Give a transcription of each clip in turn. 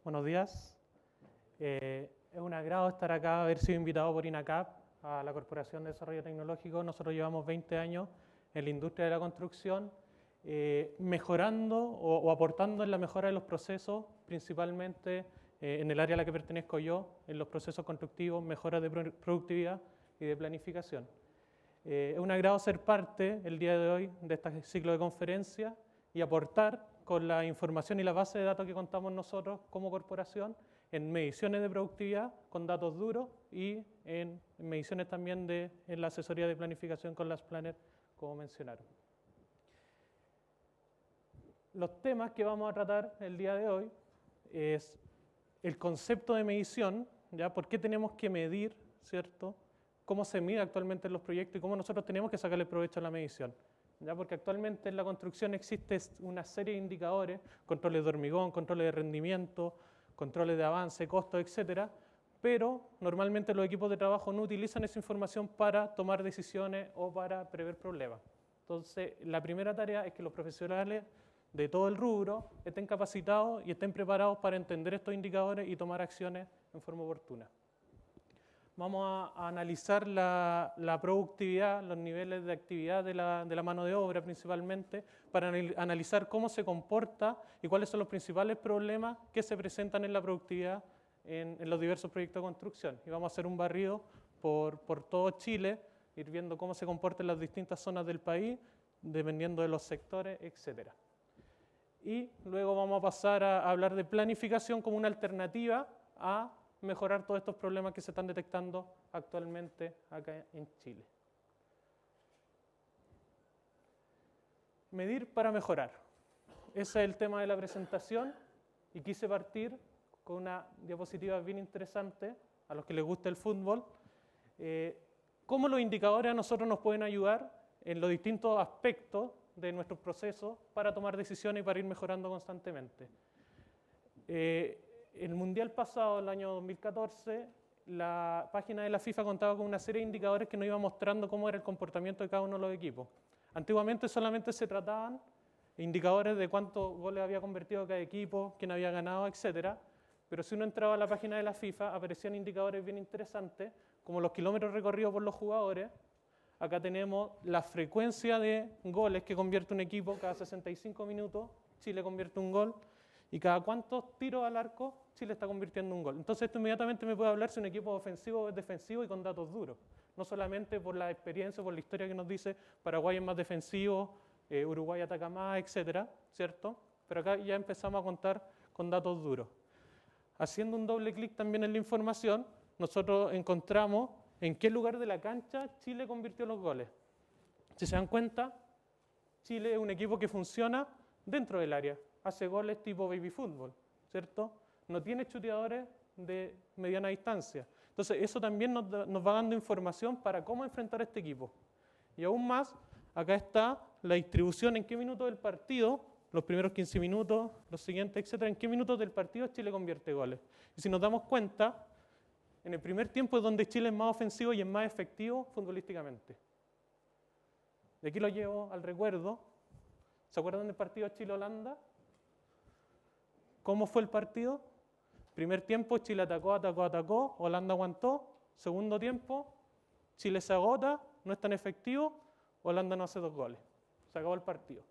buenos días. Es un agrado estar acá, haber sido invitado por INACAP a la Corporación de Desarrollo Tecnológico. Nosotros llevamos 20 años en la industria de la construcción, mejorando o aportando en la mejora de los procesos, principalmente en el área a la que pertenezco yo, en los procesos constructivos, mejoras de productividad y de planificación. Es un agrado ser parte el día de hoy de este ciclo de conferencias y aportar con la información y la base de datos que contamos nosotros como corporación en mediciones de productividad con datos duros y en mediciones también en la asesoría de planificación con las planners, como mencionaron. Los temas que vamos a tratar el día de hoy es el concepto de medición, ¿ya? ¿Por qué tenemos que medir, ¿cierto? Cómo se mide actualmente en los proyectos y cómo nosotros tenemos que sacarle provecho a la medición. ¿Ya? Porque actualmente en la construcción existe una serie de indicadores, controles de hormigón, controles de rendimiento, controles de avance, costos, etcétera, pero normalmente los equipos de trabajo no utilizan esa información para tomar decisiones o para prever problemas. Entonces, la primera tarea es que los profesionales de todo el rubro estén capacitados y estén preparados para entender estos indicadores y tomar acciones en forma oportuna. Vamos a analizar la productividad, los niveles de actividad de la mano de obra principalmente, para analizar cómo se comporta y cuáles son los principales problemas que se presentan en la productividad en los diversos proyectos de construcción. Y vamos a hacer un barrido por todo Chile, ir viendo cómo se comporta en las distintas zonas del país, dependiendo de los sectores, etc. Y luego vamos a pasar a hablar de planificación como una alternativa a mejorar todos estos problemas que se están detectando actualmente acá en Chile. Medir para mejorar. Ese es el tema de la presentación y quise partir con una diapositiva bien interesante a los que les gusta el fútbol. Cómo los indicadores a nosotros nos pueden ayudar en los distintos aspectos de nuestros procesos para tomar decisiones y para ir mejorando constantemente. El Mundial pasado, el año 2014, la página de la FIFA contaba con una serie de indicadores que nos iba mostrando cómo era el comportamiento de cada uno de los equipos. Antiguamente solamente se trataban indicadores de cuántos goles había convertido cada equipo, quién había ganado, etc. Pero si uno entraba a la página de la FIFA, aparecían indicadores bien interesantes, como los kilómetros recorridos por los jugadores. Acá tenemos la frecuencia de goles que convierte un equipo cada 65 minutos. Chile convierte un gol. Y cada cuántos tiros al arco Chile está convirtiendo un gol. Entonces esto inmediatamente me puede hablar si un equipo ofensivo o es defensivo y con datos duros. No solamente por la experiencia, por la historia que nos dice Paraguay es más defensivo, Uruguay ataca más, etcétera, ¿cierto? Pero acá ya empezamos a contar con datos duros. Haciendo un doble clic también en la información, nosotros encontramos en qué lugar de la cancha Chile convirtió los goles. Si se dan cuenta, Chile es un equipo que funciona dentro del área. Hace goles tipo baby fútbol, ¿cierto? No tiene chuteadores de mediana distancia. Entonces, eso también nos va dando información para cómo enfrentar a este equipo. Y aún más, acá está la distribución en qué minutos del partido, los primeros 15 minutos, los siguientes, etcétera, en qué minutos del partido Chile convierte goles. Y si nos damos cuenta, en el primer tiempo es donde Chile es más ofensivo y es más efectivo futbolísticamente. De aquí lo llevo al recuerdo. ¿Se acuerdan del partido Chile-Holanda? ¿Cómo fue el partido? Primer tiempo, Chile atacó, Holanda aguantó. Segundo tiempo, Chile se agota, no es tan efectivo, Holanda no hace 2 goles. Se acabó el partido.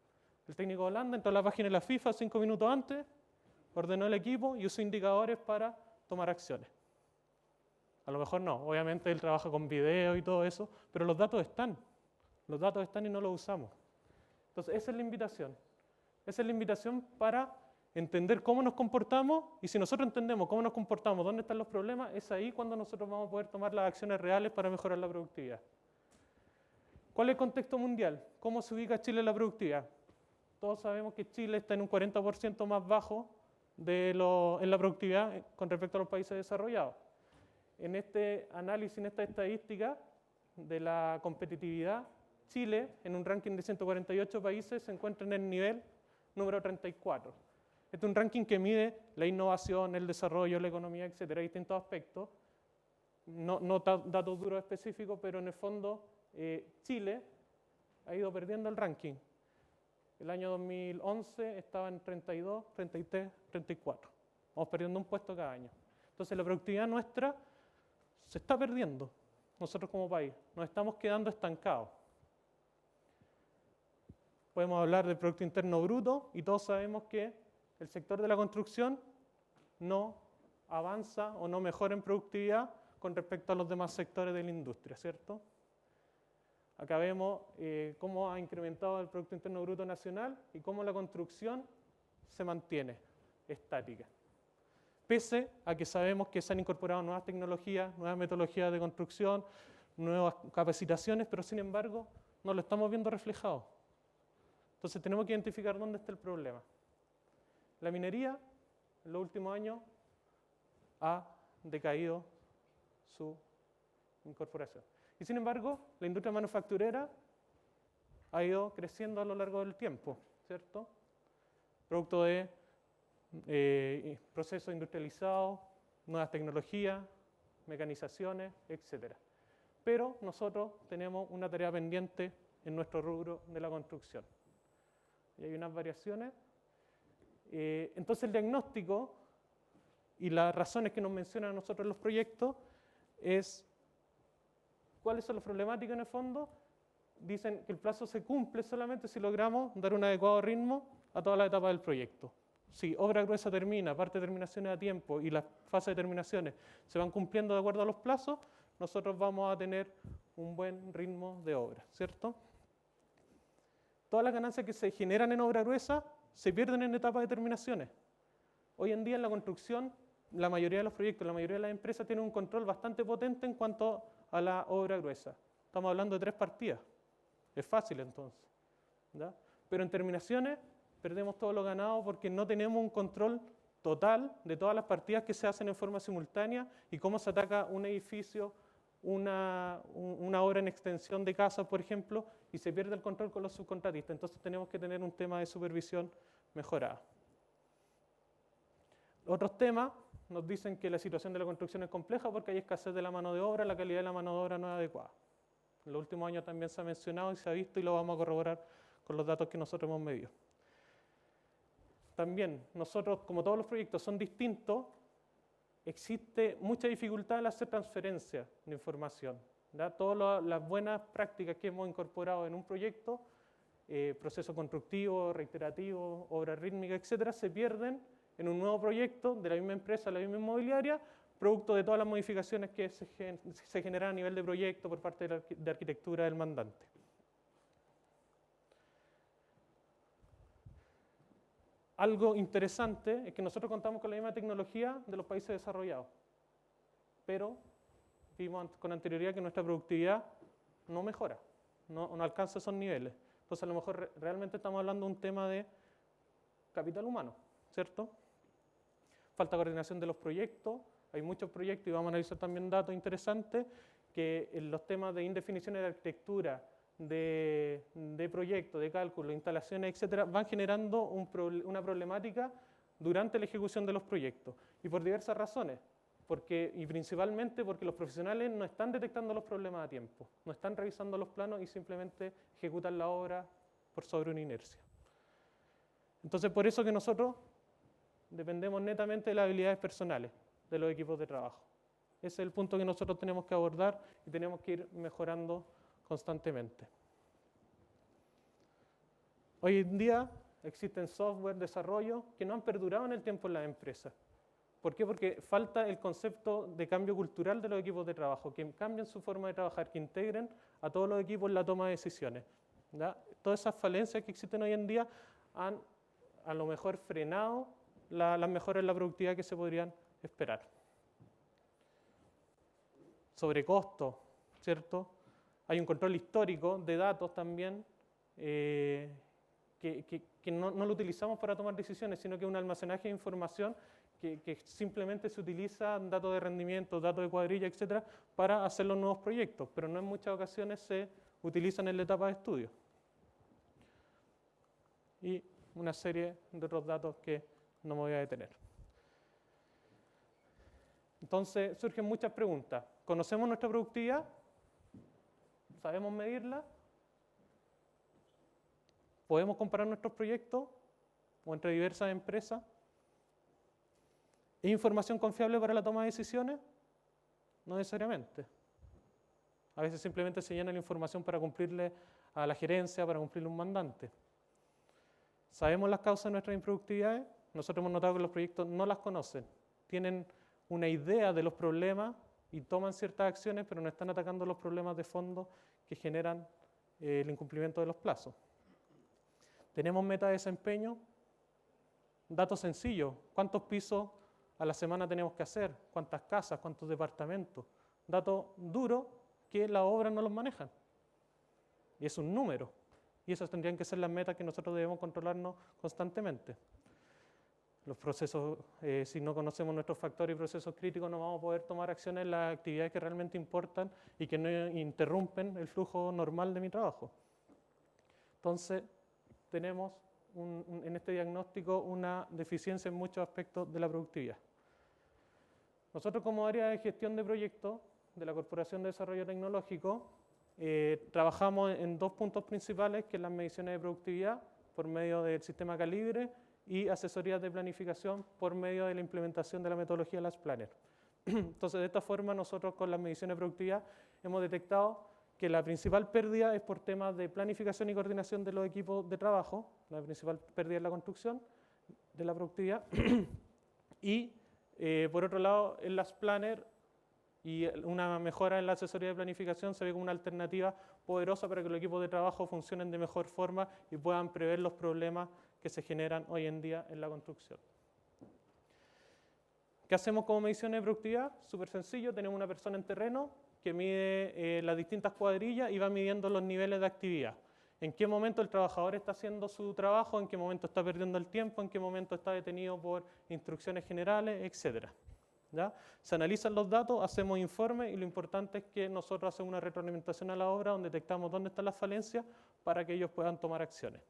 El técnico de Holanda entró a la página de la FIFA 5 minutos antes, ordenó el equipo y usó indicadores para tomar acciones. A lo mejor no, obviamente él trabaja con video y todo eso, pero los datos están. Los datos están y no los usamos. Entonces, esa es la invitación. Esa es la invitación para entender cómo nos comportamos, y si nosotros entendemos cómo nos comportamos, dónde están los problemas, es ahí cuando nosotros vamos a poder tomar las acciones reales para mejorar la productividad. ¿Cuál es el contexto mundial? ¿Cómo se ubica Chile en la productividad? Todos sabemos que Chile está en un 40% más bajo en la productividad con respecto a los países desarrollados. En este análisis, en esta estadística de la competitividad, Chile, en un ranking de 148 países, se encuentra en el nivel número 34. Este es un ranking que mide la innovación, el desarrollo, la economía, etcétera, distintos aspectos. No datos duros específicos, pero en el fondo Chile ha ido perdiendo el ranking. El año 2011 estaba en 32, 33, 34. Vamos perdiendo un puesto cada año. Entonces la productividad nuestra se está perdiendo, nosotros como país. Nos estamos quedando estancados. Podemos hablar del Producto Interno Bruto y todos sabemos que el sector de la construcción no avanza o no mejora en productividad con respecto a los demás sectores de la industria, ¿cierto? Acá vemos cómo ha incrementado el Producto Interno Bruto nacional y cómo la construcción se mantiene estática. Pese a que sabemos que se han incorporado nuevas tecnologías, nuevas metodologías de construcción, nuevas capacitaciones, pero sin embargo no lo estamos viendo reflejado. Entonces tenemos que identificar dónde está el problema. La minería en los últimos años ha decaído su incorporación. Y sin embargo, la industria manufacturera ha ido creciendo a lo largo del tiempo, ¿cierto? Producto de procesos industrializados, nuevas tecnologías, mecanizaciones, etc. Pero nosotros tenemos una tarea pendiente en nuestro rubro de la construcción. Y hay unas variaciones. Entonces el diagnóstico y las razones que nos mencionan a nosotros los proyectos es cuáles son las problemáticas en el fondo. Dicen que el plazo se cumple solamente si logramos dar un adecuado ritmo a toda la etapa del proyecto. Si obra gruesa termina, parte de terminaciones a tiempo y las fases de terminaciones se van cumpliendo de acuerdo a los plazos, nosotros vamos a tener un buen ritmo de obra, ¿cierto? Todas las ganancias que se generan en obra gruesa se pierden en etapas de terminaciones. Hoy en día en la construcción, la mayoría de los proyectos, la mayoría de las empresas tienen un control bastante potente en cuanto a la obra gruesa. Estamos hablando de 3 partidas. Es fácil entonces, ¿ya? Pero en terminaciones perdemos todo lo ganado porque no tenemos un control total de todas las partidas que se hacen en forma simultánea y cómo se ataca un edificio, una obra en extensión de casas, por ejemplo, y se pierde el control con los subcontratistas. Entonces tenemos que tener un tema de supervisión mejorada. Otros temas nos dicen que la situación de la construcción es compleja porque hay escasez de la mano de obra, la calidad de la mano de obra no es adecuada. En los últimos años también se ha mencionado y se ha visto y lo vamos a corroborar con los datos que nosotros hemos medido. También nosotros, como todos los proyectos son distintos, existe mucha dificultad al hacer transferencia de información, ¿ya? Todas las buenas prácticas que hemos incorporado en un proyecto, proceso constructivo, reiterativo, obra rítmica, etcétera, se pierden en un nuevo proyecto de la misma empresa, la misma inmobiliaria, producto de todas las modificaciones que se generan a nivel de proyecto por parte de arquitectura del mandante. Algo interesante es que nosotros contamos con la misma tecnología de los países desarrollados, pero vimos con anterioridad que nuestra productividad no mejora, no alcanza esos niveles. Entonces a lo mejor realmente estamos hablando de un tema de capital humano, ¿cierto? Falta coordinación de los proyectos, hay muchos proyectos y vamos a analizar también datos interesantes que en los temas de indefiniciones de arquitectura, de proyectos, de cálculo, instalaciones, etcétera, van generando una problemática durante la ejecución de los proyectos y por diversas razones, y principalmente porque los profesionales no están detectando los problemas a tiempo, no están revisando los planos y simplemente ejecutan la obra por sobre una inercia. Entonces, por eso que nosotros dependemos netamente de las habilidades personales de los equipos de trabajo. Ese es el punto que nosotros tenemos que abordar y tenemos que ir mejorando constantemente. Hoy en día existen software, desarrollo que no han perdurado en el tiempo en las empresas. ¿Por qué? Porque falta el concepto de cambio cultural de los equipos de trabajo, que cambien su forma de trabajar, que integren a todos los equipos en la toma de decisiones, ¿ya? Todas esas falencias que existen hoy en día han a lo mejor frenado las mejoras en la productividad que se podrían esperar. Sobre costo, ¿cierto? Hay un control histórico de datos también que no lo utilizamos para tomar decisiones, sino que es un almacenaje de información que simplemente se utiliza datos de rendimiento, datos de cuadrilla, etcétera, para hacer los nuevos proyectos, pero no en muchas ocasiones se utilizan en la etapa de estudio. Y una serie de otros datos que no me voy a detener. Entonces surgen muchas preguntas. ¿Conocemos nuestra productividad? ¿Sabemos medirla? ¿Podemos comparar nuestros proyectos o entre diversas empresas? ¿Es información confiable para la toma de decisiones? No necesariamente. A veces simplemente se llena la información para cumplirle a la gerencia, para cumplirle un mandante. ¿Sabemos las causas de nuestras improductividades? Nosotros hemos notado que los proyectos no las conocen. Tienen una idea de los problemas y toman ciertas acciones, pero no están atacando los problemas de fondo que generan el incumplimiento de los plazos. ¿Tenemos meta de desempeño? Datos sencillos. ¿Cuántos pisos a la semana tenemos que hacer? ¿Cuántas casas? ¿Cuántos departamentos? Datos duros que las obras no los manejan. Y es un número. Y esas tendrían que ser las metas que nosotros debemos controlarnos constantemente. Los procesos, si no conocemos nuestros factores y procesos críticos, no vamos a poder tomar acciones en las actividades que realmente importan y que no interrumpen el flujo normal de mi trabajo. Entonces, tenemos en este diagnóstico una deficiencia en muchos aspectos de la productividad. Nosotros como área de gestión de proyectos de la Corporación de Desarrollo Tecnológico trabajamos en dos puntos principales, que es las mediciones de productividad por medio del sistema Calibre y asesorías de planificación por medio de la implementación de la metodología Last Planner. Entonces, de esta forma, nosotros con las mediciones de productividad hemos detectado que la principal pérdida es por temas de planificación y coordinación de los equipos de trabajo, la principal pérdida es la construcción de la productividad, y por otro lado, el Last Planner y una mejora en la asesoría de planificación se ve como una alternativa poderosa para que los equipos de trabajo funcionen de mejor forma y puedan prever los problemas que se generan hoy en día en la construcción. ¿Qué hacemos como mediciones de productividad? Súper sencillo, tenemos una persona en terreno que mide las distintas cuadrillas y va midiendo los niveles de actividad. En qué momento el trabajador está haciendo su trabajo, en qué momento está perdiendo el tiempo, en qué momento está detenido por instrucciones generales, etc. ¿Ya? Se analizan los datos, hacemos informes y lo importante es que nosotros hacemos una retroalimentación a la obra donde detectamos dónde están las falencias para que ellos puedan tomar acciones.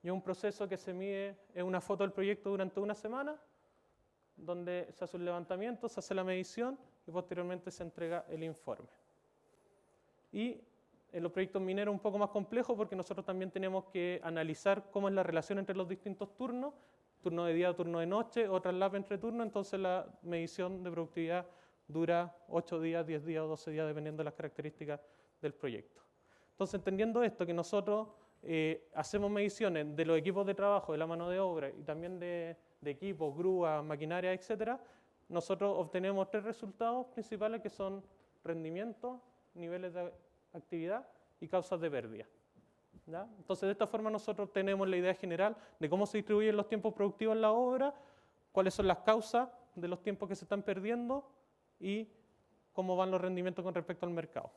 Y es un proceso que se mide, es una foto del proyecto durante una semana, donde se hace un levantamiento, se hace la medición y posteriormente se entrega el informe. Y en los proyectos mineros es un poco más complejo porque nosotros también tenemos que analizar cómo es la relación entre los distintos turnos, turno de día, turno de noche, o traslap entre turnos, entonces la medición de productividad dura 8 días, 10 días o 12 días, dependiendo de las características del proyecto. Entonces, entendiendo esto, que nosotros hacemos mediciones de los equipos de trabajo, de la mano de obra y también de equipos, grúas, maquinaria, etc., nosotros obtenemos 3 resultados principales que son rendimiento, niveles de actividad y causas de pérdida. ¿Ya? Entonces, de esta forma nosotros tenemos la idea general de cómo se distribuyen los tiempos productivos en la obra, cuáles son las causas de los tiempos que se están perdiendo y cómo van los rendimientos con respecto al mercado.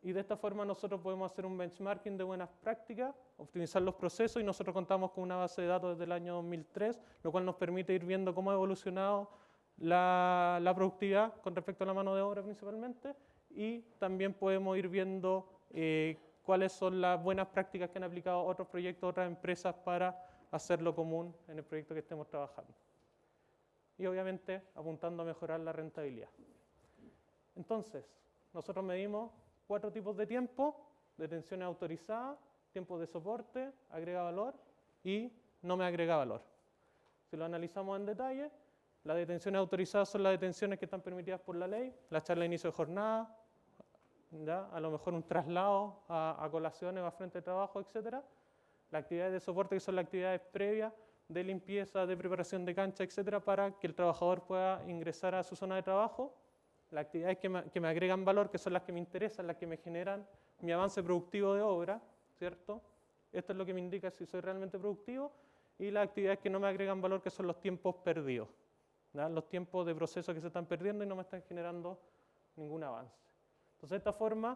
Y de esta forma nosotros podemos hacer un benchmarking de buenas prácticas, optimizar los procesos y nosotros contamos con una base de datos desde el año 2003, lo cual nos permite ir viendo cómo ha evolucionado la productividad con respecto a la mano de obra principalmente y también podemos ir viendo cuáles son las buenas prácticas que han aplicado otros proyectos, otras empresas para hacerlo común en el proyecto que estemos trabajando. Y obviamente apuntando a mejorar la rentabilidad. Entonces, nosotros medimos 4 tipos de tiempo: detenciones autorizadas, tiempos de soporte, agrega valor y no me agrega valor. Si lo analizamos en detalle, las detenciones autorizadas son las detenciones que están permitidas por la ley, la charla de inicio de jornada, ¿ya? A lo mejor un traslado a colaciones o a frente de trabajo, etc. Las actividades de soporte, que son las actividades previas de limpieza, de preparación de cancha, etc., para que el trabajador pueda ingresar a su zona de trabajo. Las actividades que me agregan valor, que son las que me interesan, las que me generan mi avance productivo de obra, ¿cierto? Esto es lo que me indica si soy realmente productivo. Y las actividades que no me agregan valor, que son los tiempos perdidos, ¿ya? Los tiempos de proceso que se están perdiendo y no me están generando ningún avance. Entonces, de esta forma,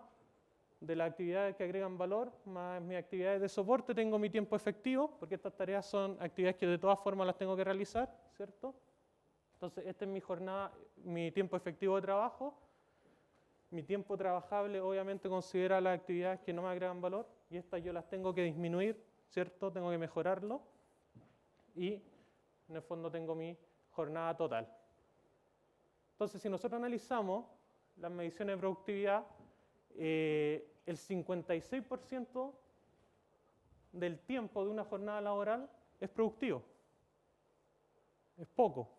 de las actividades que agregan valor, más mis actividades de soporte, tengo mi tiempo efectivo, porque estas tareas son actividades que de todas formas las tengo que realizar, ¿cierto? Entonces, esta es mi jornada, mi tiempo efectivo de trabajo. Mi tiempo trabajable obviamente considera las actividades que no me agregan valor y estas yo las tengo que disminuir, ¿cierto? Tengo que mejorarlo y en el fondo tengo mi jornada total. Entonces, si nosotros analizamos las mediciones de productividad, el 56% del tiempo de una jornada laboral es productivo. es poco.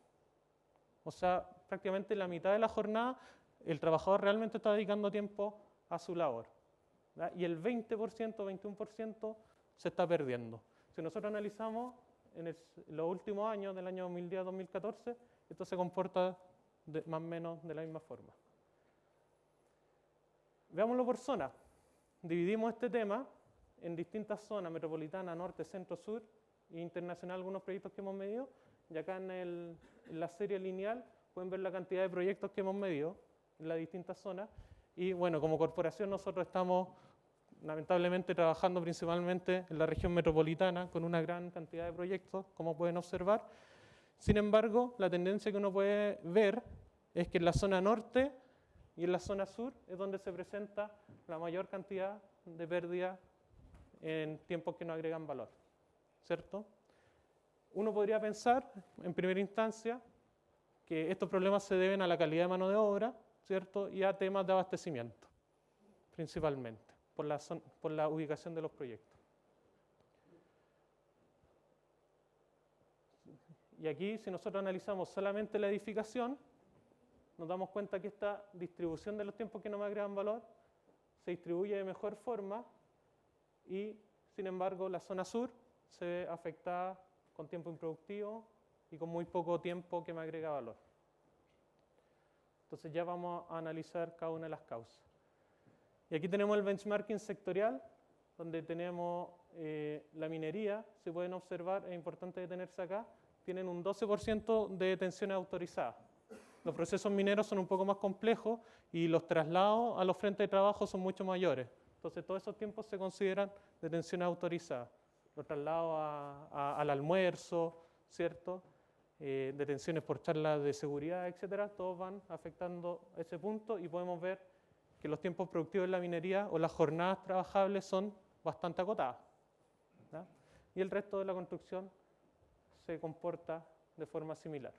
O sea, prácticamente la mitad de la jornada el trabajador realmente está dedicando tiempo a su labor, ¿verdad? Y el 20%, 21% se está perdiendo. Si nosotros analizamos en los últimos años, del año 2010-2014, esto se comporta más o menos de la misma forma. Veámoslo por zona. Dividimos este tema en distintas zonas: metropolitana, norte, centro, sur, e internacional, algunos proyectos que hemos medido. Y acá en la serie lineal pueden ver la cantidad de proyectos que hemos medido en las distintas zonas. Y bueno, como corporación nosotros estamos lamentablemente trabajando principalmente en la región metropolitana con una gran cantidad de proyectos, como pueden observar. Sin embargo, la tendencia que uno puede ver es que en la zona norte y en la zona sur es donde se presenta la mayor cantidad de pérdidas en tiempos que no agregan valor, ¿cierto? Uno podría pensar, en primera instancia, que estos problemas se deben a la calidad de mano de obra, ¿cierto? Y a temas de abastecimiento, principalmente, por la ubicación de los proyectos. Y aquí, si nosotros analizamos solamente la edificación, nos damos cuenta que esta distribución de los tiempos que no me agregan valor se distribuye de mejor forma y, sin embargo, la zona sur se ve afectada con tiempo improductivo y con muy poco tiempo que me agrega valor. Entonces ya vamos a analizar cada una de las causas. Y aquí tenemos el benchmarking sectorial, donde tenemos la minería. Si pueden observar, es importante detenerse acá, tienen un 12% de detenciones autorizadas. Los procesos mineros son un poco más complejos y los traslados a los frentes de trabajo son mucho mayores. Entonces todos esos tiempos se consideran detenciones autorizadas. Los traslados al almuerzo, ¿cierto? Detenciones por charlas de seguridad, etcétera, todos van afectando ese punto y podemos ver que los tiempos productivos en la minería o las jornadas trabajables son bastante acotadas, ¿verdad? Y el resto de la construcción se comporta de forma similar.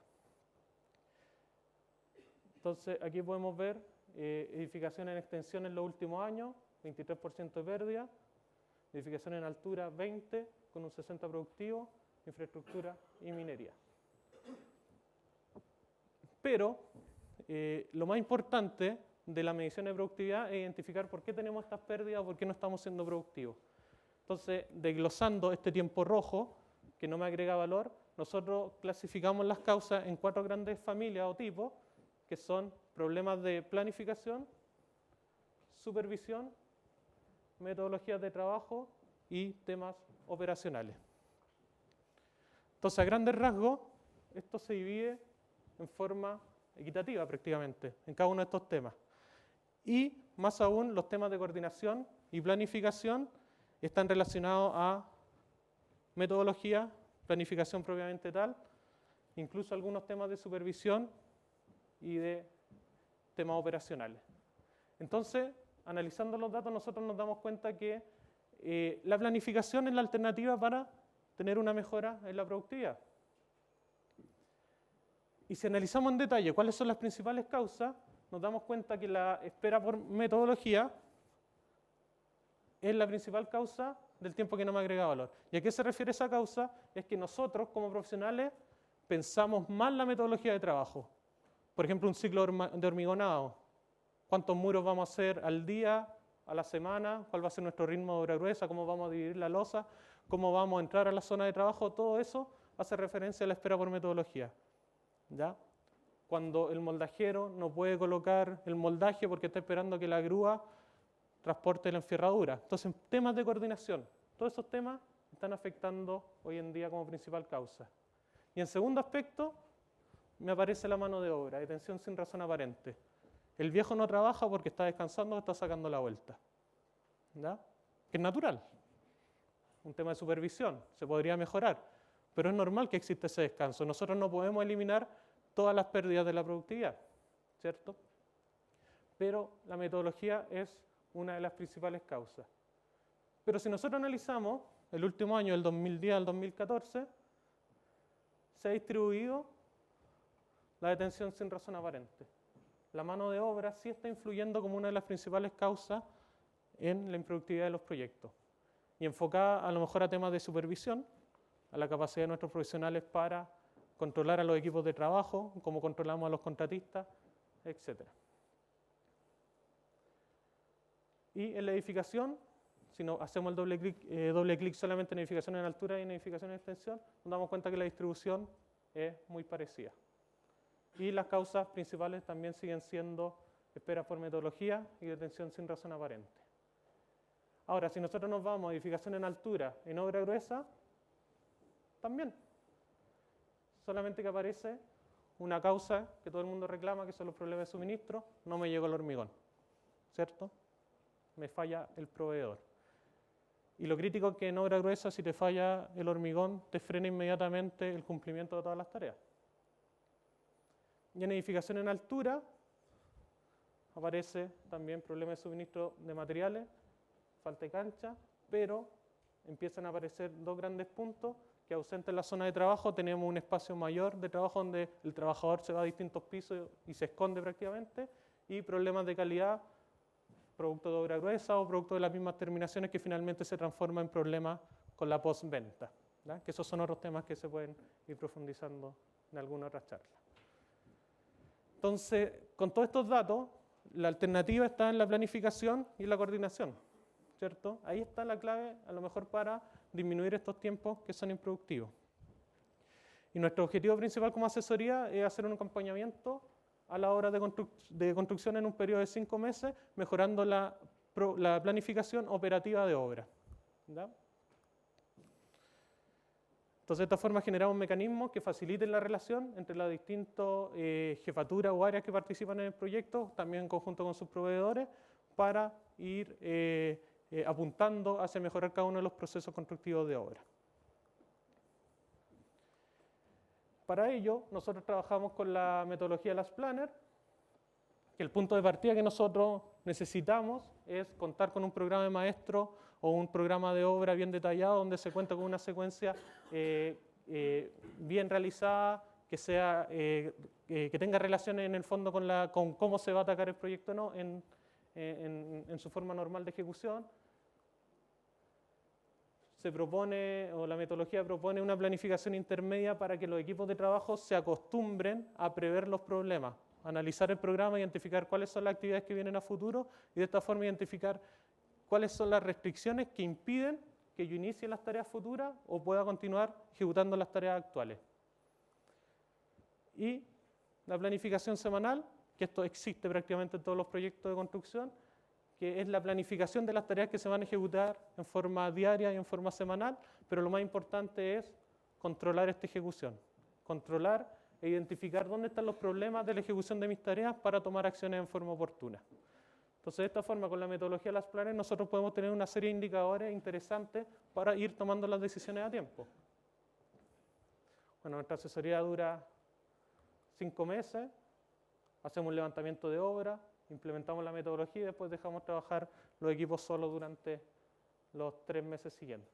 Entonces aquí podemos ver edificación en extensión en los últimos años, 23% de pérdida, edificación en altura 20% con un 60% productivo, infraestructura y minería. Pero lo más importante de la medición de productividad es identificar por qué tenemos estas pérdidas o por qué no estamos siendo productivos. Entonces, desglosando este tiempo rojo, que no me agrega valor, nosotros clasificamos las causas en 4 grandes familias o tipos, que son problemas de planificación, supervisión, metodologías de trabajo y temas operacionales. Entonces, a grandes rasgos, esto se divide en forma equitativa prácticamente en cada uno de estos temas. Y más aún, los temas de coordinación y planificación están relacionados a metodología, planificación propiamente tal, incluso algunos temas de supervisión y de temas operacionales. Entonces, analizando los datos, nosotros nos damos cuenta que la planificación es la alternativa para tener una mejora en la productividad. Y si analizamos en detalle cuáles son las principales causas, nos damos cuenta que la espera por metodología es la principal causa del tiempo que no me agrega valor. ¿Y a qué se refiere esa causa? Es que nosotros, como profesionales, pensamos mal la metodología de trabajo. Por ejemplo, un ciclo de hormigonado. ¿Cuántos muros vamos a hacer al día, a la semana? ¿Cuál va a ser nuestro ritmo de obra gruesa? ¿Cómo vamos a dividir la losa? ¿Cómo vamos a entrar a la zona de trabajo? Todo eso hace referencia a la espera por metodología, ¿ya? Cuando el moldajero no puede colocar el moldaje porque está esperando que la grúa transporte la enferradura. Entonces, temas de coordinación. Todos esos temas están afectando hoy en día como principal causa. Y en segundo aspecto, me aparece la mano de obra, detención sin razón aparente. El viejo no trabaja porque está descansando o está sacando la vuelta, ¿ya? Que es natural. Un tema de supervisión, se podría mejorar, pero es normal que exista ese descanso. Nosotros no podemos eliminar todas las pérdidas de la productividad, ¿cierto? Pero la metodología es una de las principales causas. Pero si nosotros analizamos el último año, del 2010 al 2014, se ha distribuido la detención sin razón aparente. La mano de obra sí está influyendo como una de las principales causas en la improductividad de los proyectos. Y enfocada a lo mejor a temas de supervisión, a la capacidad de nuestros profesionales para controlar a los equipos de trabajo, cómo controlamos a los contratistas, etc. Y en la edificación, si no hacemos el doble clic solamente en edificación en altura y en edificación en extensión, nos damos cuenta que la distribución es muy parecida. Y las causas principales también siguen siendo espera por metodología y detención sin razón aparente. Ahora, si nosotros nos vamos a edificación en altura en obra gruesa, también. Solamente que aparece una causa que todo el mundo reclama, que son los problemas de suministro, no me llegó el hormigón, ¿cierto? Me falla el proveedor. Y lo crítico es que en obra gruesa, si te falla el hormigón, te frena inmediatamente el cumplimiento de todas las tareas. Y en edificación en altura, aparece también problema de suministro de materiales, falta de cancha, pero empiezan a aparecer dos grandes puntos, que ausente en la zona de trabajo tenemos un espacio mayor de trabajo donde el trabajador se va a distintos pisos y se esconde prácticamente, y problemas de calidad, producto de obra gruesa o producto de las mismas terminaciones que finalmente se transforman en problemas con la postventa, ¿ya? Que esos son otros temas que se pueden ir profundizando en alguna otra charla. Entonces, con todos estos datos, la alternativa está en la planificación y la coordinación, ¿cierto? Ahí está la clave, a lo mejor, para disminuir estos tiempos que son improductivos. Y nuestro objetivo principal como asesoría es hacer un acompañamiento a la hora de construcción en un periodo de 5 meses, mejorando la planificación operativa de obra, ¿ya? Entonces, de esta forma generamos mecanismos que faciliten la relación entre las distintas jefaturas o áreas que participan en el proyecto, también en conjunto con sus proveedores, para ir apuntando hacia mejorar cada uno de los procesos constructivos de obra. Para ello, nosotros trabajamos con la metodología Last Planner, que el punto de partida que nosotros necesitamos es contar con un programa de maestro o un programa de obra bien detallado, donde se cuenta con una secuencia bien realizada, que tenga relación en el fondo con cómo se va a atacar el proyecto no, en su forma normal de ejecución. Se propone, o la metodología propone, una planificación intermedia para que los equipos de trabajo se acostumbren a prever los problemas, analizar el programa, identificar cuáles son las actividades que vienen a futuro y de esta forma identificar cuáles son las restricciones que impiden que yo inicie las tareas futuras o pueda continuar ejecutando las tareas actuales. Y la planificación semanal, que esto existe prácticamente en todos los proyectos de construcción, que es la planificación de las tareas que se van a ejecutar en forma diaria y en forma semanal, pero lo más importante es controlar esta ejecución, controlar e identificar dónde están los problemas de la ejecución de mis tareas para tomar acciones en forma oportuna. Entonces, de esta forma, con la metodología Last Planner, nosotros podemos tener una serie de indicadores interesantes para ir tomando las decisiones a tiempo. Bueno, nuestra asesoría dura 5 meses, hacemos un levantamiento de obra, implementamos la metodología y después dejamos trabajar los equipos solos durante los 3 meses siguientes.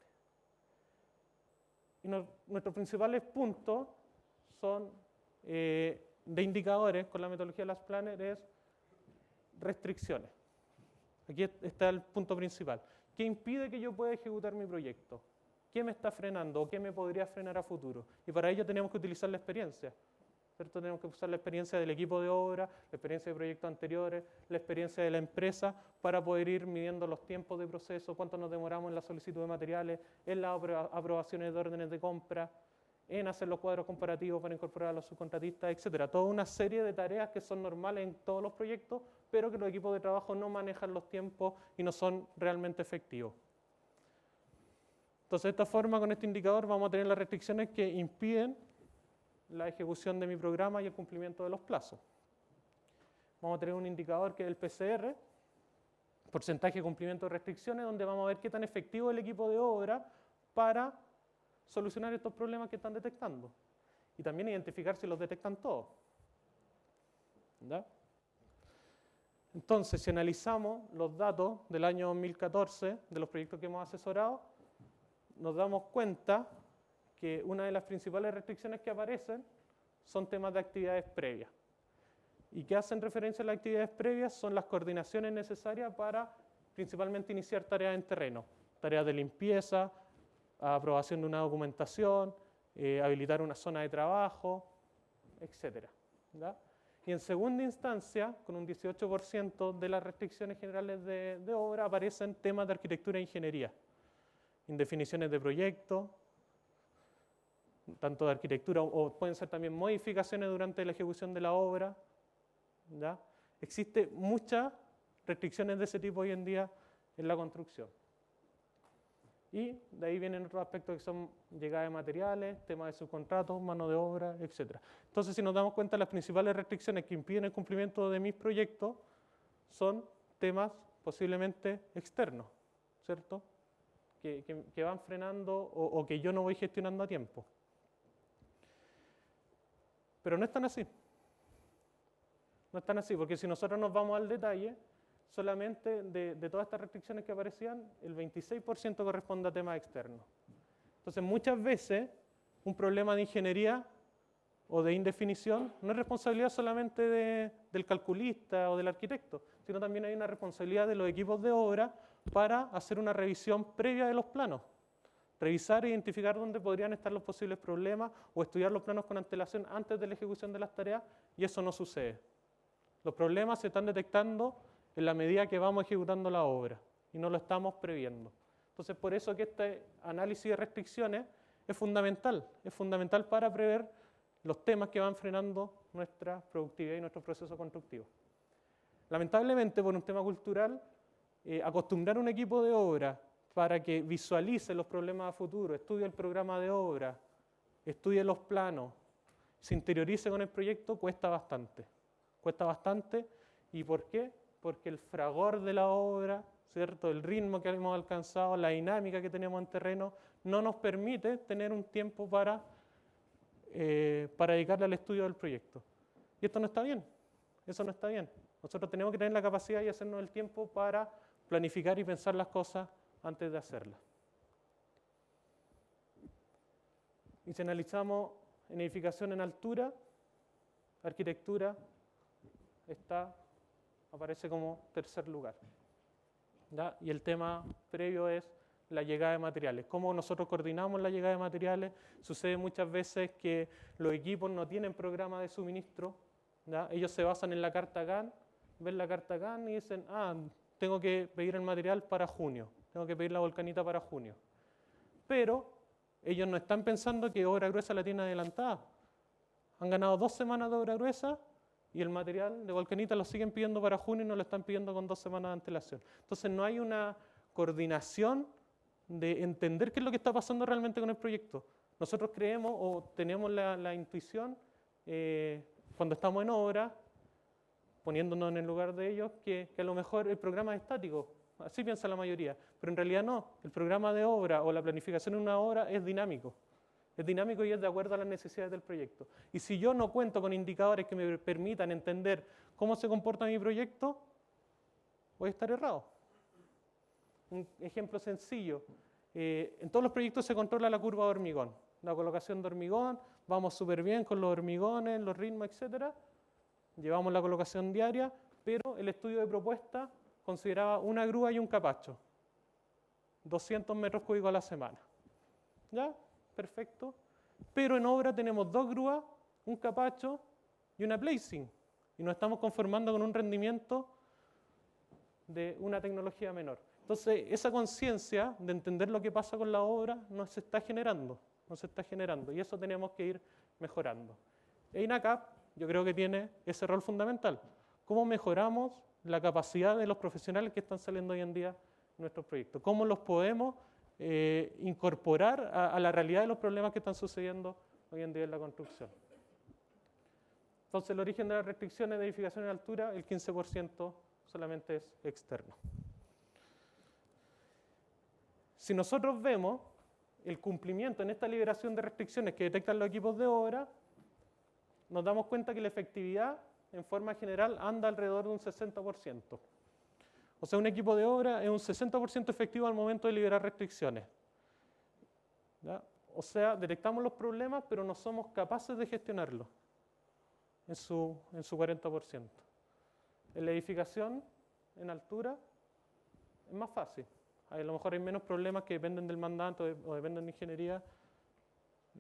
Y nuestros principales puntos son de indicadores con la metodología Last Planner es restricciones. Aquí está el punto principal. ¿Qué impide que yo pueda ejecutar mi proyecto? ¿Qué me está frenando o qué me podría frenar a futuro? Y para ello tenemos que utilizar la experiencia, ¿cierto? Tenemos que usar la experiencia del equipo de obra, la experiencia de proyectos anteriores, la experiencia de la empresa para poder ir midiendo los tiempos de proceso, cuánto nos demoramos en la solicitud de materiales, en las aprobaciones de órdenes de compra, en hacer los cuadros comparativos para incorporar a los subcontratistas, etc. Toda una serie de tareas que son normales en todos los proyectos, pero que los equipos de trabajo no manejan los tiempos y no son realmente efectivos. Entonces, de esta forma, con este indicador vamos a tener las restricciones que impiden la ejecución de mi programa y el cumplimiento de los plazos. Vamos a tener un indicador que es el PCR, porcentaje de cumplimiento de restricciones, donde vamos a ver qué tan efectivo es el equipo de obra para solucionar estos problemas que están detectando. Y también identificar si los detectan todos. ¿Ya? Entonces, si analizamos los datos del año 2014, de los proyectos que hemos asesorado, nos damos cuenta que una de las principales restricciones que aparecen son temas de actividades previas. ¿Y qué hacen referencia a las actividades previas? Son las coordinaciones necesarias para principalmente iniciar tareas en terreno. Tareas de limpieza, aprobación de una documentación, habilitar una zona de trabajo, etc. ¿Ya? Y en segunda instancia, con un 18% de las restricciones generales de obra, aparecen temas de arquitectura e ingeniería, indefiniciones de proyecto, tanto de arquitectura o pueden ser también modificaciones durante la ejecución de la obra. ¿Ya? Existen muchas restricciones de ese tipo hoy en día en la construcción. Y de ahí vienen otros aspectos que son llegada de materiales, temas de subcontratos, mano de obra, etc. Entonces, si nos damos cuenta, las principales restricciones que impiden el cumplimiento de mis proyectos son temas posiblemente externos, ¿cierto? Que van frenando o que yo no voy gestionando a tiempo. Pero no es tan así. No es tan así, porque si nosotros nos vamos al detalle, solamente de todas estas restricciones que aparecían, el 26% corresponde a temas externos. Entonces, muchas veces, un problema de ingeniería o de indefinición no es responsabilidad solamente del calculista o del arquitecto, sino también hay una responsabilidad de los equipos de obra para hacer una revisión previa de los planos. Revisar e identificar dónde podrían estar los posibles problemas o estudiar los planos con antelación antes de la ejecución de las tareas, y eso no sucede. Los problemas se están detectando en la medida que vamos ejecutando la obra y no lo estamos previendo. Entonces, por eso que este análisis de restricciones es fundamental para prever los temas que van frenando nuestra productividad y nuestro proceso constructivo. Lamentablemente, por un tema cultural, acostumbrar a un equipo de obra para que visualice los problemas a futuro, estudie el programa de obra, estudie los planos, se interiorice con el proyecto, cuesta bastante. Cuesta bastante. ¿Y por qué? Porque el fragor de la obra, ¿cierto? El ritmo que hemos alcanzado, la dinámica que tenemos en terreno, no nos permite tener un tiempo para dedicarle al estudio del proyecto. Y esto no está bien, eso no está bien. Nosotros tenemos que tener la capacidad y hacernos el tiempo para planificar y pensar las cosas antes de hacerlas. Y si analizamos en edificación en altura, arquitectura aparece como tercer lugar. ¿Ya? Y el tema previo es la llegada de materiales. ¿Cómo nosotros coordinamos la llegada de materiales? Sucede muchas veces que los equipos no tienen programa de suministro. ¿Ya? Ellos se basan en la carta GAN, ven la carta GAN y dicen, tengo que pedir el material para junio, tengo que pedir la volcanita para junio. Pero ellos no están pensando que obra gruesa la tiene adelantada. Han ganado 2 semanas de obra gruesa y el material de volcanita lo siguen pidiendo para junio y no lo están pidiendo con 2 semanas de antelación. Entonces no hay una coordinación de entender qué es lo que está pasando realmente con el proyecto. Nosotros creemos o tenemos la intuición cuando estamos en obra, poniéndonos en el lugar de ellos, que a lo mejor el programa es estático, así piensa la mayoría, pero en realidad no. El programa de obra o la planificación de una obra es dinámico. Es dinámico y es de acuerdo a las necesidades del proyecto. Y si yo no cuento con indicadores que me permitan entender cómo se comporta mi proyecto, voy a estar errado. Un ejemplo sencillo. En todos los proyectos se controla la curva de hormigón. La colocación de hormigón, vamos súper bien con los hormigones, los ritmos, etc. Llevamos la colocación diaria, pero el estudio de propuesta consideraba una grúa y un capacho. 200 metros cúbicos a la semana. ¿Ya? Perfecto. Pero en obra tenemos 2 grúas, un capacho y una placing. Y nos estamos conformando con un rendimiento de una tecnología menor. Entonces, esa conciencia de entender lo que pasa con la obra no se está generando. Y eso tenemos que ir mejorando. EINACAP, yo creo que tiene ese rol fundamental. ¿Cómo mejoramos la capacidad de los profesionales que están saliendo hoy en día en nuestros proyectos? ¿Cómo los podemos incorporar a la realidad de los problemas que están sucediendo hoy en día en la construcción? Entonces, el origen de las restricciones de edificación en altura, el 15% solamente es externo. Si nosotros vemos el cumplimiento en esta liberación de restricciones que detectan los equipos de obra, nos damos cuenta que la efectividad en forma general anda alrededor de un 60%. O sea, un equipo de obra es un 60% efectivo al momento de liberar restricciones. ¿Ya? O sea, detectamos los problemas, pero no somos capaces de gestionarlos en su 40%. En la edificación, en altura, es más fácil. A lo mejor hay menos problemas que dependen del mandante o dependen de ingeniería,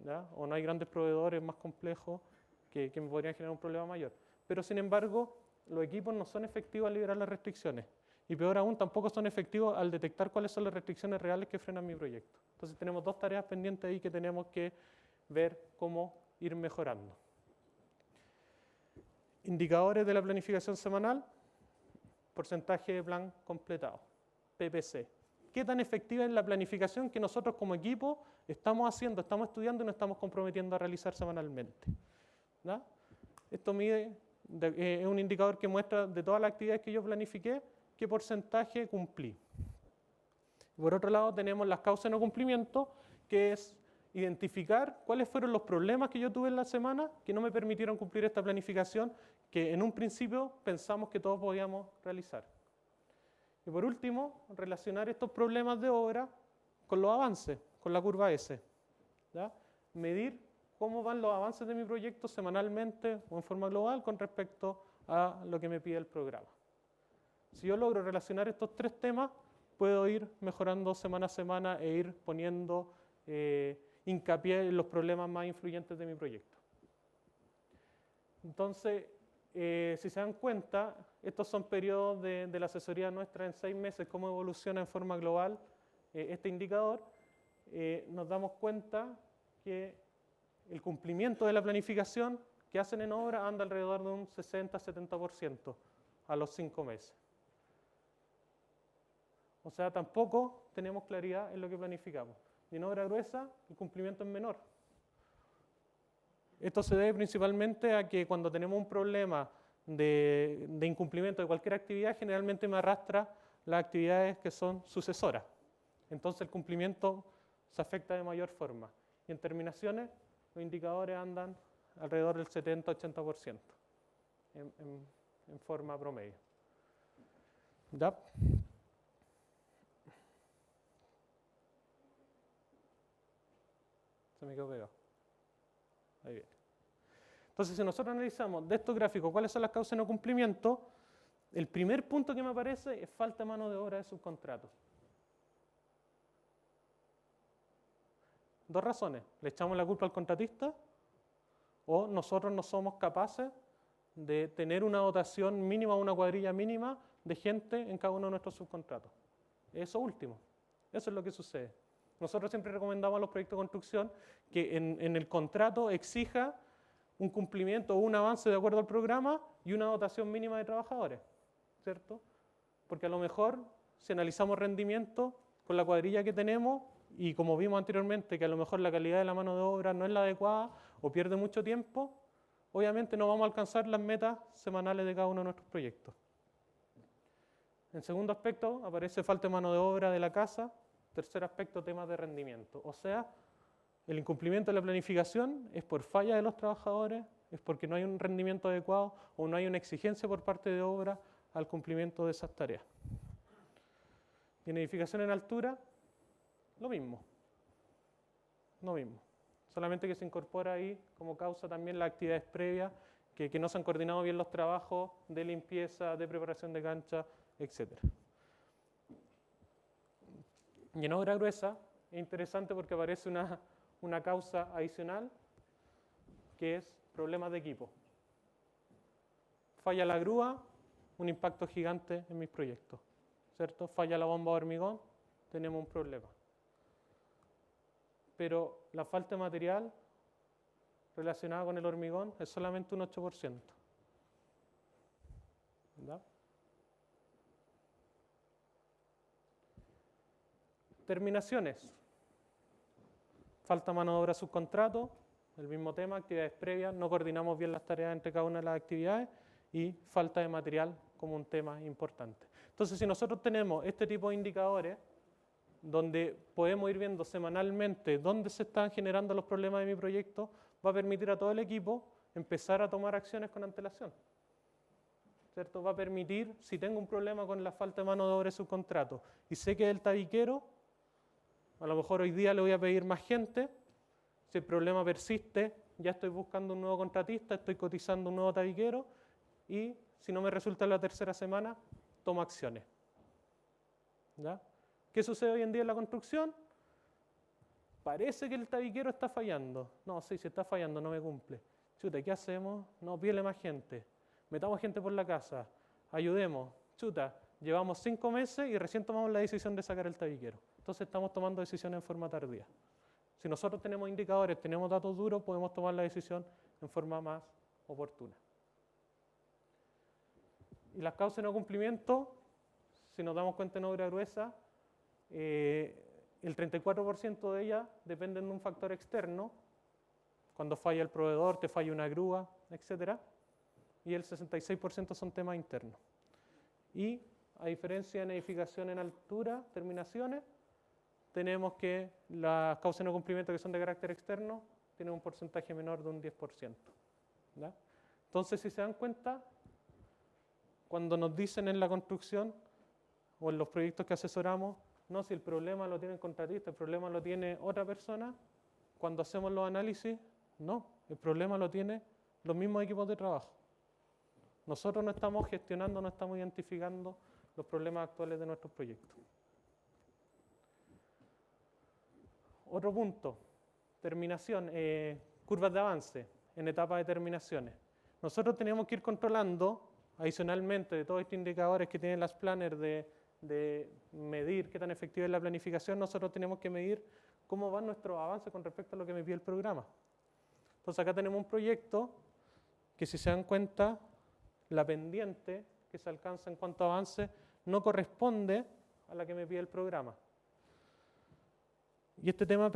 ¿ya? O no hay grandes proveedores más complejos que me podrían generar un problema mayor. Pero sin embargo, los equipos no son efectivos al liberar las restricciones. Y peor aún, tampoco son efectivos al detectar cuáles son las restricciones reales que frenan mi proyecto. Entonces tenemos dos tareas pendientes ahí que tenemos que ver cómo ir mejorando. Indicadores de la planificación semanal, porcentaje de plan completado, PPC. ¿Qué tan efectiva es la planificación que nosotros como equipo estamos haciendo, estamos estudiando y nos estamos comprometiendo a realizar semanalmente? ¿Ya? Esto mide, es un indicador que muestra de todas las actividades que yo planifiqué, qué porcentaje cumplí. Por otro lado tenemos las causas de no cumplimiento, que es identificar cuáles fueron los problemas que yo tuve en la semana que no me permitieron cumplir esta planificación que en un principio pensamos que todos podíamos realizar. Y por último, relacionar estos problemas de obra con los avances, con la curva S. ¿Ya? Medir cómo van los avances de mi proyecto semanalmente o en forma global con respecto a lo que me pide el programa. Si yo logro relacionar estos tres temas, puedo ir mejorando semana a semana e ir poniendo hincapié en los problemas más influyentes de mi proyecto. Entonces, si se dan cuenta, estos son periodos de la asesoría nuestra en 6 meses, cómo evoluciona en forma global este indicador. Nos damos cuenta que el cumplimiento de la planificación que hacen en obra anda alrededor de un 60-70% a los 5 meses. O sea, tampoco tenemos claridad en lo que planificamos. Y en obra gruesa, el cumplimiento es menor. Esto se debe principalmente a que cuando tenemos un problema de incumplimiento de cualquier actividad, generalmente me arrastra las actividades que son sucesoras. Entonces el cumplimiento se afecta de mayor forma. Y en terminaciones, los indicadores andan alrededor del 70-80% en forma promedio. ¿Ya? Se me quedó pegado. Ahí viene. Entonces, si nosotros analizamos de estos gráficos cuáles son las causas de no cumplimiento, el primer punto que me aparece es falta de mano de obra de subcontratos. Dos razones. Le echamos la culpa al contratista o nosotros no somos capaces de tener una dotación mínima, una cuadrilla mínima de gente en cada uno de nuestros subcontratos. Eso último. Eso es lo que sucede. Nosotros siempre recomendamos a los proyectos de construcción que en el contrato exija un cumplimiento o un avance de acuerdo al programa y una dotación mínima de trabajadores, ¿cierto? Porque a lo mejor, si analizamos rendimiento con la cuadrilla que tenemos y como vimos anteriormente que a lo mejor la calidad de la mano de obra no es la adecuada o pierde mucho tiempo, obviamente no vamos a alcanzar las metas semanales de cada uno de nuestros proyectos. En segundo aspecto, aparece falta de mano de obra de la casa. Tercer aspecto, temas de rendimiento. O sea, el incumplimiento de la planificación es por falla de los trabajadores, es porque no hay un rendimiento adecuado o no hay una exigencia por parte de obra al cumplimiento de esas tareas. Y en edificación en altura, lo mismo. Lo mismo. Solamente que se incorpora ahí como causa también las actividades previas, que no se han coordinado bien los trabajos de limpieza, de preparación de cancha, etc. Y en obra gruesa es interesante porque aparece una causa adicional que es problemas de equipo. Falla la grúa, un impacto gigante en mis proyectos, ¿cierto? Falla la bomba de hormigón, tenemos un problema. Pero la falta de material relacionada con el hormigón es solamente un 8%. ¿Verdad? Terminaciones. Falta mano de obra subcontrato, el mismo tema, actividades previas, no coordinamos bien las tareas entre cada una de las actividades y falta de material como un tema importante. Entonces, si nosotros tenemos este tipo de indicadores, donde podemos ir viendo semanalmente dónde se están generando los problemas de mi proyecto, va a permitir a todo el equipo empezar a tomar acciones con antelación. ¿Cierto? Va a permitir, si tengo un problema con la falta de mano de obra de subcontrato y sé que es el tabiquero, a lo mejor hoy día le voy a pedir más gente. Si el problema persiste, ya estoy buscando un nuevo contratista, estoy cotizando un nuevo tabiquero y si no me resulta en la tercera semana, tomo acciones. ¿Ya? ¿Qué sucede hoy en día en la construcción? parece que el tabiquero está fallando. No, sí, si está fallando, no me cumple. Chuta, ¿qué hacemos? No, pídele más gente. Metamos gente por la casa. Ayudemos. Chuta, llevamos 5 meses y recién tomamos la decisión de sacar el tabiquero. Entonces estamos tomando decisiones en forma tardía. Si nosotros tenemos indicadores, tenemos datos duros, podemos tomar la decisión en forma más oportuna. Y las causas de no cumplimiento, si nos damos cuenta en obra gruesa, el 34% de ellas dependen de un factor externo, cuando falla el proveedor, te falla una grúa, etc. Y el 66% son temas internos. Y a diferencia en edificación en altura, terminaciones, tenemos que las causas de no cumplimiento que son de carácter externo tienen un porcentaje menor de un 10%. ¿Ya? Entonces, si se dan cuenta, cuando nos dicen en la construcción o en los proyectos que asesoramos, no, si el problema lo tiene el contratista, el problema lo tiene otra persona, cuando hacemos los análisis, no, el problema lo tienen los mismos equipos de trabajo. Nosotros no estamos gestionando, no estamos identificando los problemas actuales de nuestros proyectos. Otro punto, terminación, curvas de avance en etapa de terminaciones. Nosotros tenemos que ir controlando, adicionalmente de todos estos indicadores que tienen las planners de medir qué tan efectiva es la planificación, nosotros tenemos que medir cómo va nuestro avance con respecto a lo que me pide el programa. Entonces acá tenemos un proyecto que, si se dan cuenta, la pendiente que se alcanza en cuanto a avance no corresponde a la que me pide el programa. Y este tema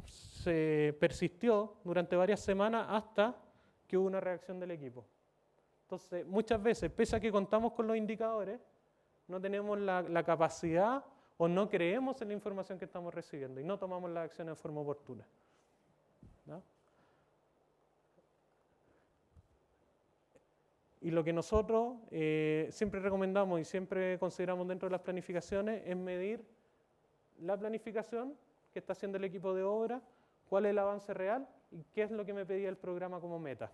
se persistió durante varias semanas hasta que hubo una reacción del equipo. Entonces, muchas veces, pese a que contamos con los indicadores, no tenemos la capacidad o no creemos en la información que estamos recibiendo y no tomamos la acción en forma oportuna. ¿No? Y lo que nosotros siempre recomendamos y siempre consideramos dentro de las planificaciones es medir la planificación que está haciendo el equipo de obra, cuál es el avance real y qué es lo que me pedía el programa como meta.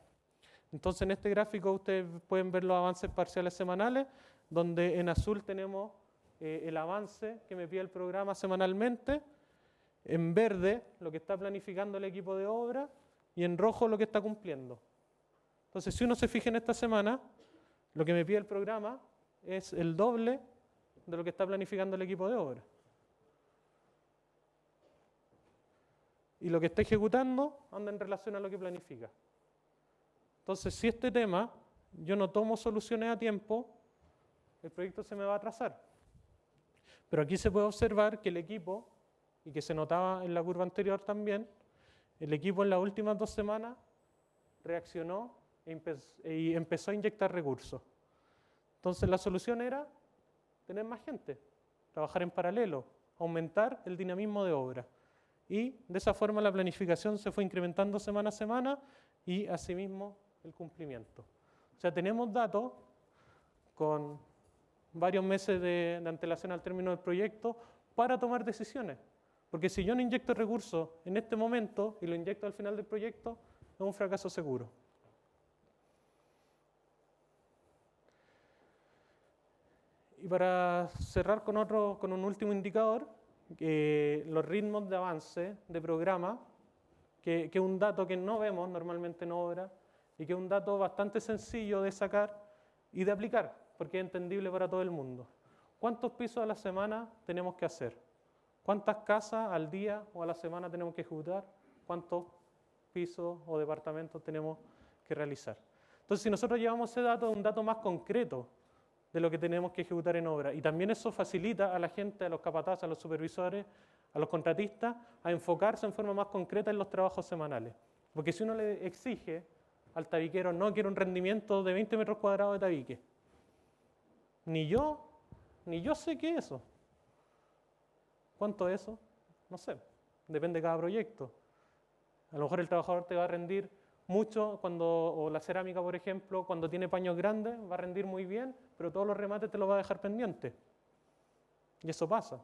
Entonces, en este gráfico ustedes pueden ver los avances parciales semanales, donde en azul tenemos el avance que me pide el programa semanalmente, en verde lo que está planificando el equipo de obra y en rojo lo que está cumpliendo. Entonces, si uno se fija en esta semana, lo que me pide el programa es el doble de lo que está planificando el equipo de obra. Y lo que está ejecutando anda en relación a lo que planifica. Entonces, si este tema yo no tomo soluciones a tiempo, el proyecto se me va a atrasar. Pero aquí se puede observar que el equipo, y que se notaba en la curva anterior también, el equipo en las últimas 2 semanas reaccionó y empezó a inyectar recursos. Entonces, la solución era tener más gente, trabajar en paralelo, aumentar el dinamismo de obra. Y de esa forma la planificación se fue incrementando semana a semana y asimismo el cumplimiento. O sea, tenemos datos con varios meses de antelación al término del proyecto para tomar decisiones. Porque si yo no inyecto recursos en este momento y lo inyecto al final del proyecto, es un fracaso seguro. Y para cerrar con un último indicador, los ritmos de avance de programa, que es un dato que no vemos normalmente en obra y que es un dato bastante sencillo de sacar y de aplicar, porque es entendible para todo el mundo. ¿Cuántos pisos a la semana tenemos que hacer? ¿Cuántas casas al día o a la semana tenemos que ejecutar? ¿Cuántos pisos o departamentos tenemos que realizar? Entonces, si nosotros llevamos ese dato, es un dato más concreto de lo que tenemos que ejecutar en obra. Y también eso facilita a la gente, a los capataces, a los supervisores, a los contratistas, a enfocarse en forma más concreta en los trabajos semanales. Porque si uno le exige al tabiquero, no quiero un rendimiento de 20 metros cuadrados de tabique, ni yo sé qué es eso. ¿Cuánto es eso? No sé, depende de cada proyecto. A lo mejor el trabajador te va a rendir mucho, o la cerámica, por ejemplo, cuando tiene paños grandes, va a rendir muy bien, pero todos los remates te los va a dejar pendiente. Y eso pasa.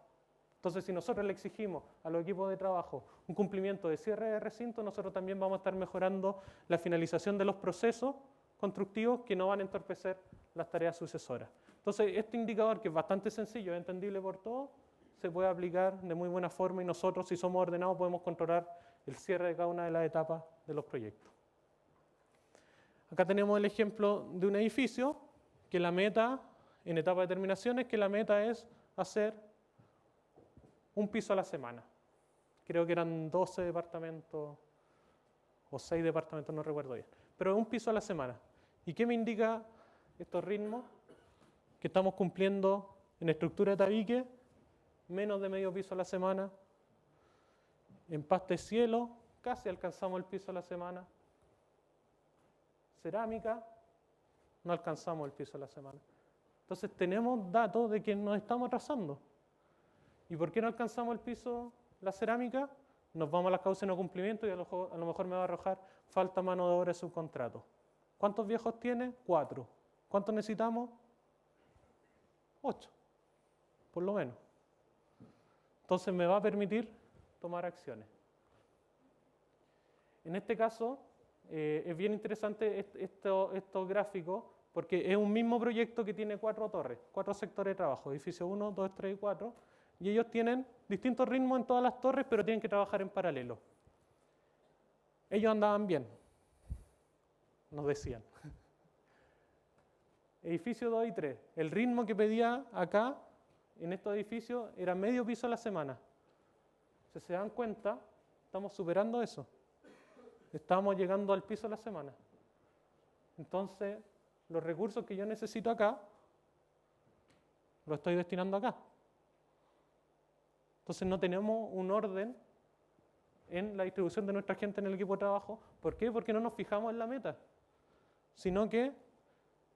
Entonces, si nosotros le exigimos a los equipos de trabajo un cumplimiento de cierre de recinto, nosotros también vamos a estar mejorando la finalización de los procesos constructivos que no van a entorpecer las tareas sucesoras. Entonces, este indicador, que es bastante sencillo, es entendible por todos, se puede aplicar de muy buena forma y nosotros, si somos ordenados, podemos controlar el cierre de cada una de las etapas de los proyectos. Acá tenemos el ejemplo de un edificio que la meta, en etapa de terminación, es que la meta es hacer un piso a la semana. Creo que eran 12 departamentos o 6 departamentos, no recuerdo bien. Pero un piso a la semana. ¿Y qué me indica estos ritmos? Que estamos cumpliendo en estructura de tabique menos de medio piso a la semana. En pasta de cielo casi alcanzamos el piso a la semana. Cerámica no alcanzamos el piso a la semana. Entonces tenemos datos de que nos estamos atrasando. ¿Y por qué no alcanzamos el piso, la cerámica? Nos vamos a las causas de no cumplimiento y a lo mejor me va a arrojar falta mano de obra de subcontrato. ¿Cuántos viejos tiene? 4. ¿Cuántos necesitamos? 8, por lo menos. Entonces me va a permitir tomar acciones. En este caso, es bien interesante estos gráficos porque es un mismo proyecto que tiene 4 torres, 4 sectores de trabajo, edificio 1, 2, 3 y 4, y ellos tienen distintos ritmos en todas las torres, pero tienen que trabajar en paralelo. Ellos andaban bien, nos decían. Edificio 2 y 3, el ritmo que pedía acá, en estos edificios, era medio piso a la semana. Si se dan cuenta, estamos superando eso. Estamos llegando al piso a la semana. Entonces, los recursos que yo necesito acá, los estoy destinando acá. Entonces no tenemos un orden en la distribución de nuestra gente en el equipo de trabajo. ¿Por qué? Porque no nos fijamos en la meta, sino que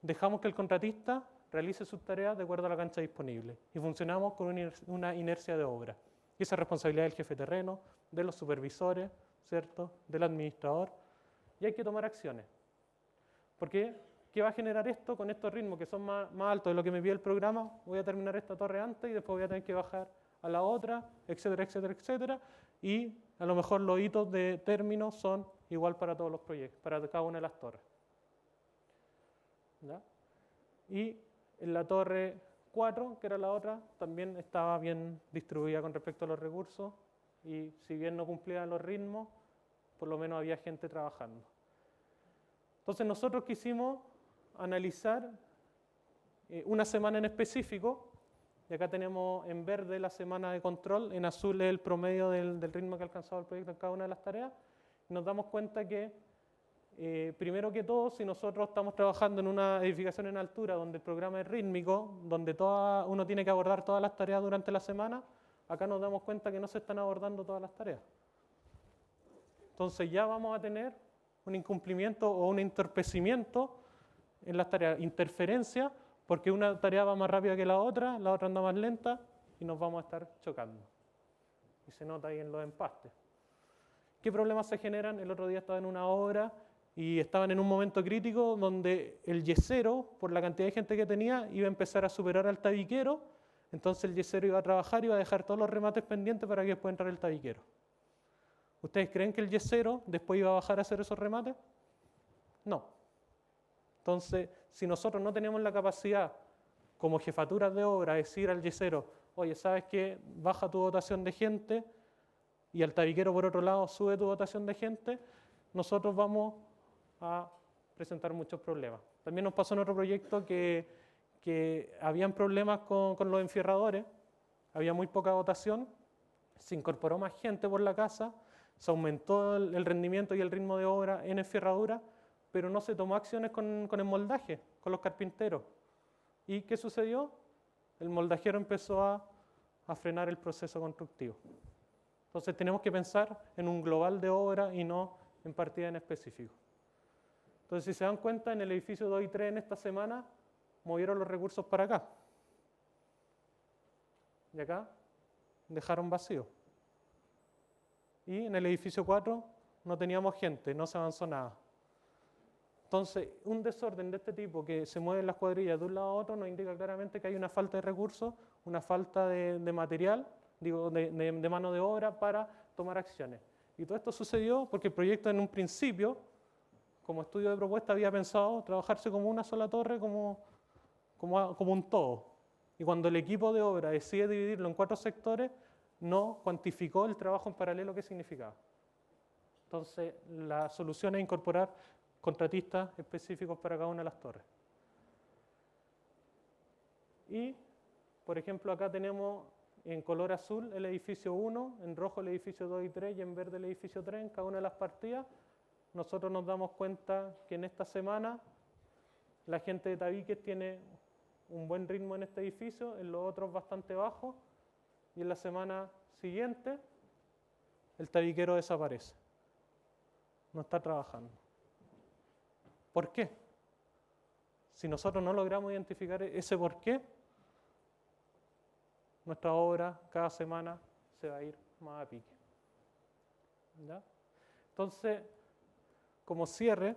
dejamos que el contratista realice sus tareas de acuerdo a la cancha disponible y funcionamos con una inercia de obra. Y esa es responsabilidad del jefe de terreno, de los supervisores, ¿cierto?, del administrador, y hay que tomar acciones. Porque, ¿qué va a generar esto con estos ritmos que son más altos de lo que me pide el programa? Voy a terminar esta torre antes y después voy a tener que bajar a la otra, etcétera, etcétera, etcétera, y a lo mejor los hitos de término son igual para todos los proyectos, para cada una de las torres. ¿Ya? Y en la torre 4, que era la otra, también estaba bien distribuida con respecto a los recursos, y si bien no cumplía los ritmos, por lo menos había gente trabajando. Entonces nosotros quisimos analizar una semana en específico, y acá tenemos en verde la semana de control, en azul es el promedio del ritmo que ha alcanzado el proyecto en cada una de las tareas, y nos damos cuenta que, primero que todo, si nosotros estamos trabajando en una edificación en altura donde el programa es rítmico, donde uno tiene que abordar todas las tareas durante la semana, acá nos damos cuenta que no se están abordando todas las tareas. Entonces ya vamos a tener un incumplimiento o un entorpecimiento en las tareas, interferencia, porque una tarea va más rápida que la otra anda más lenta y nos vamos a estar chocando. Y se nota ahí en los empastes. ¿Qué problemas se generan? El otro día estaba en una obra y estaban en un momento crítico donde el yesero, por la cantidad de gente que tenía, iba a empezar a superar al tabiquero. Entonces el yesero iba a trabajar y iba a dejar todos los remates pendientes para que después entrara el tabiquero. ¿Ustedes creen que el yesero después iba a bajar a hacer esos remates? No. Entonces, si nosotros no tenemos la capacidad, como jefaturas de obra, de decir al yesero, oye, ¿sabes qué? Baja tu dotación de gente, y al tabiquero, por otro lado, sube tu dotación de gente, nosotros vamos a presentar muchos problemas. También nos pasó en otro proyecto que habían problemas con los enfierradores, había muy poca dotación, se incorporó más gente por la casa, se aumentó el rendimiento y el ritmo de obra en enfierradura, pero no se tomó acciones con el moldaje, con los carpinteros. ¿Y qué sucedió? El moldajero empezó a frenar el proceso constructivo. Entonces tenemos que pensar en un global de obra y no en partidas en específico. Entonces, si se dan cuenta, en el edificio 2 y 3 en esta semana movieron los recursos para acá. Y acá dejaron vacío. Y en el edificio 4 no teníamos gente, no se avanzó nada. Entonces, un desorden de este tipo que se mueven las cuadrillas de un lado a otro nos indica claramente que hay una falta de recursos, una falta de material, de mano de obra para tomar acciones. Y todo esto sucedió porque el proyecto en un principio, como estudio de propuesta, había pensado trabajarse como una sola torre, como un todo. Y cuando el equipo de obra decide dividirlo en 4 sectores, no cuantificó el trabajo en paralelo que significaba. Entonces, la solución es incorporar contratistas específicos para cada una de las torres. Y, por ejemplo, acá tenemos en color azul el edificio 1, en rojo el edificio 2 y 3 y en verde el edificio 3 en cada una de las partidas. Nosotros nos damos cuenta que en esta semana la gente de tabiques tiene un buen ritmo en este edificio, en los otros bastante bajo, y en la semana siguiente el tabiquero desaparece. No está trabajando. ¿Por qué? Si nosotros no logramos identificar ese por qué, nuestra obra cada semana se va a ir más a pique. ¿Ya? Entonces, como cierre,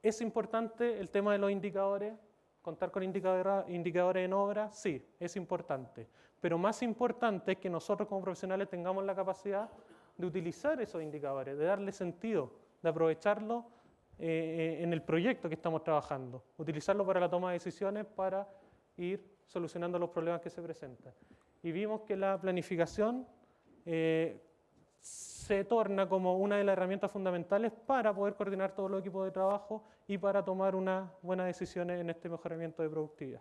¿es importante el tema de los indicadores? ¿Contar con indicadores en obra? Sí, es importante. Pero más importante es que nosotros como profesionales tengamos la capacidad de utilizar esos indicadores, de darle sentido, de aprovecharlo en el proyecto que estamos trabajando, utilizarlo para la toma de decisiones, para ir solucionando los problemas que se presentan. Y vimos que la planificación se torna como una de las herramientas fundamentales para poder coordinar todos los equipos de trabajo y para tomar unas buenas decisiones en este mejoramiento de productividad.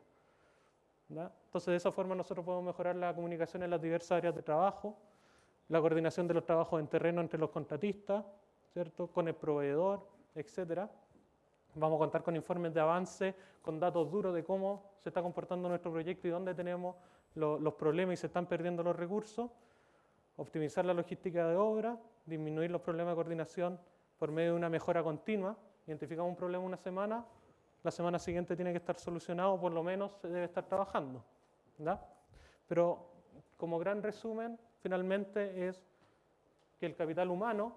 ¿Ya? Entonces, de esa forma nosotros podemos mejorar la comunicación en las diversas áreas de trabajo, la coordinación de los trabajos en terreno entre los contratistas, ¿cierto? Con el proveedor, etc. Vamos a contar con informes de avance, con datos duros de cómo se está comportando nuestro proyecto y dónde tenemos los problemas y se están perdiendo los recursos. Optimizar la logística de obra, disminuir los problemas de coordinación por medio de una mejora continua. Identificamos un problema una semana, la semana siguiente tiene que estar solucionado, por lo menos se debe estar trabajando. ¿Ya? Pero como gran resumen, finalmente es que el capital humano,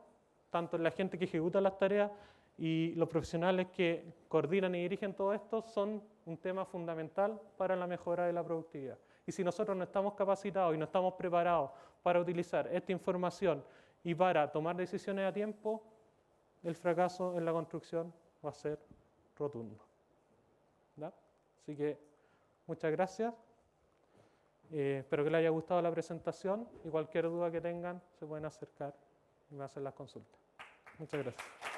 tanto la gente que ejecuta las tareas y los profesionales que coordinan y dirigen todo esto, son un tema fundamental para la mejora de la productividad. Y si nosotros no estamos capacitados y no estamos preparados para utilizar esta información y para tomar decisiones a tiempo, el fracaso en la construcción va a ser rotundo. ¿Ya? Así que muchas gracias. Espero que les haya gustado la presentación y cualquier duda que tengan se pueden acercar y me hacen las consultas. Muchas gracias.